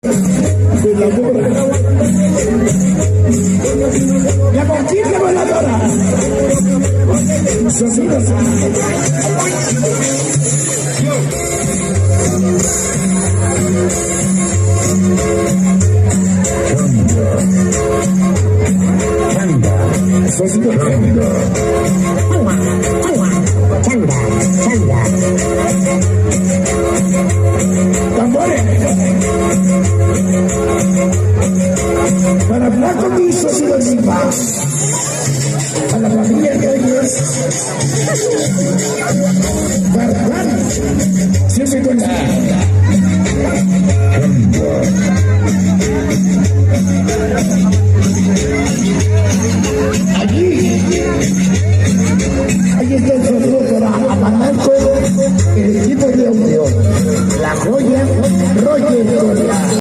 del amor. La conquista voladora. Sonidos. Tambores. Para Blanco Quiso y los Zipas. A la familia Reyes. Barbán. Siempre con la